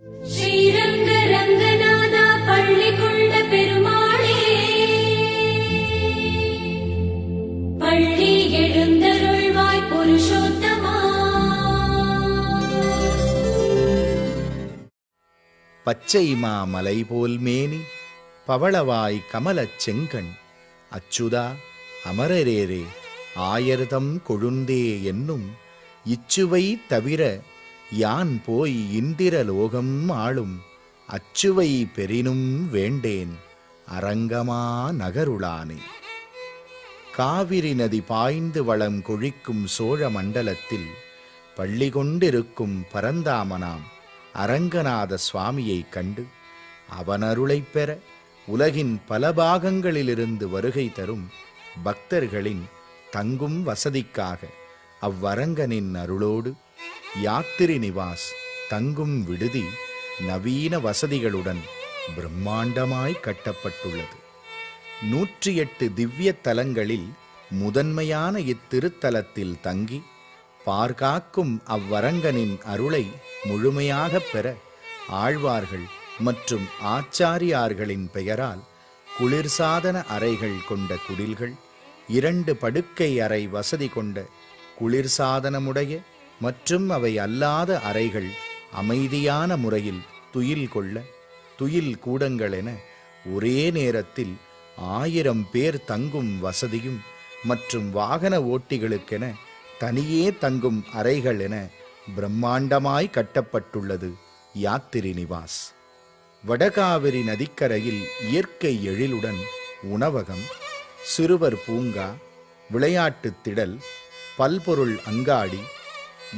ஸ்ரீரங்க ரங்கநாதா பள்ளி கொண்ட பெருமாளே, பள்ளி எழுந்தருள்வாய் புருஷோத்தமா. பச்சை மாமலை போல் மேனி பவளவாய் கமலச் செங்கண் அச்சுதா அமரரேரே ஆயர்தம் கொழுந்தே என்னும் இச்சுவை தவிர யான் போய் இந்திரலோகம் ஆளும் அச்சுவை பெரினும் வேண்டேன் அரங்கமா நகருளானே. காவிரி நதி பாய்ந்து வளம் கொழிக்கும் சோழ மண்டலத்தில் பள்ளி கொண்டிருக்கும் பரந்தாமனாம் அரங்கநாத சுவாமியைக் கண்டு அவனருளைப் பெற உலகின் பல பாகங்களிலிருந்து வருகை தரும் பக்தர்களின் தங்கும் வசதிக்காக அவ்வரங்கனின் அருளோடு யாத்திரி நிவாஸ் தங்கும் விடுதி நவீன வசதிகளுடன் பிரம்மாண்டமாய் கட்டப்பட்டுள்ளது. 108 திவ்ய தலங்களில் முதன்மையான இத்திருத்தலத்தில் தங்கி பார்காக்கும் அவ்வரங்கனின் அருளை முழுமையாக பெற ஆழ்வார்கள் மற்றும் ஆச்சாரியார்களின் பெயரால் குளிர்சாதன அறைகள் கொண்ட குடில்கள், 2 படுக்கை அறை வசதி கொண்ட குளிர்சாதனமுடைய மற்றும் அவை அல்லாத அறைகள் அமைதியான முறையில் துயில் கொள்ள துயில் கூடங்கள் என ஒரே நேரத்தில் 1000 பேர் தங்கும் வசதியும் மற்றும் வாகன ஓட்டிகளுக்கென தனியே தங்கும் அறைகள் என பிரம்மாண்டமாய் கட்டப்பட்டுள்ளது யாத்திரி நிவாஸ். வடகாவிரி நதிக்கரையில் இயற்கை எழிலுடன் உணவகம், சிறுவர் பூங்கா, விளையாட்டுத் திடல், பல்பொருள் அங்காடி,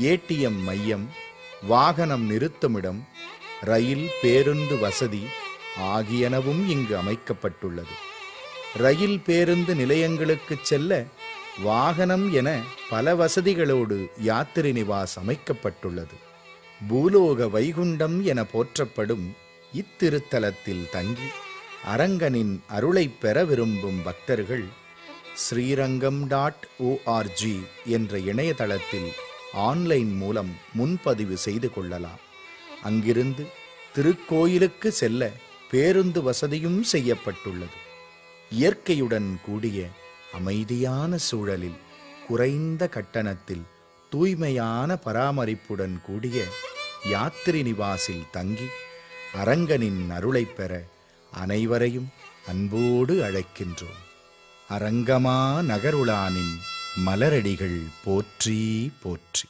ஏடிஎம் மையம், வாகனம் நிறுத்துமிடம், ரயில் பேருந்து வசதி ஆகியனவும் இங்கு அமைக்கப்பட்டுள்ளது. ரயில் பேருந்து நிலையங்களுக்கு செல்ல வாகனம் என பல வசதிகளோடு யாத்திரி நிவாஸ் அமைக்கப்பட்டுள்ளது. பூலோக வைகுண்டம் என போற்றப்படும் இத்திருத்தலத்தில் தங்கி அரங்கனின் அருளை பெற விரும்பும் பக்தர்கள் srirangam.org என்ற இணையதளத்தில் ஆன்லைன் மூலம் முன்பதிவு செய்து கொள்ளலாம். அங்கிருந்து திருக்கோயிலுக்கு செல்ல பேருந்து வசதியும் செய்யப்பட்டுள்ளது. இயற்கையுடன் கூடிய அமைதியான சூழலில் குறைந்த கட்டணத்தில் தூய்மையான பராமரிப்புடன் கூடிய யாத்திரி நிவாசில் தங்கி அரங்கனின் அருளை பெற அனைவரையும் அன்போடு அழைக்கின்றோம். அரங்கமா நகருளானின் மலரடிகள் போற்றி போற்றி.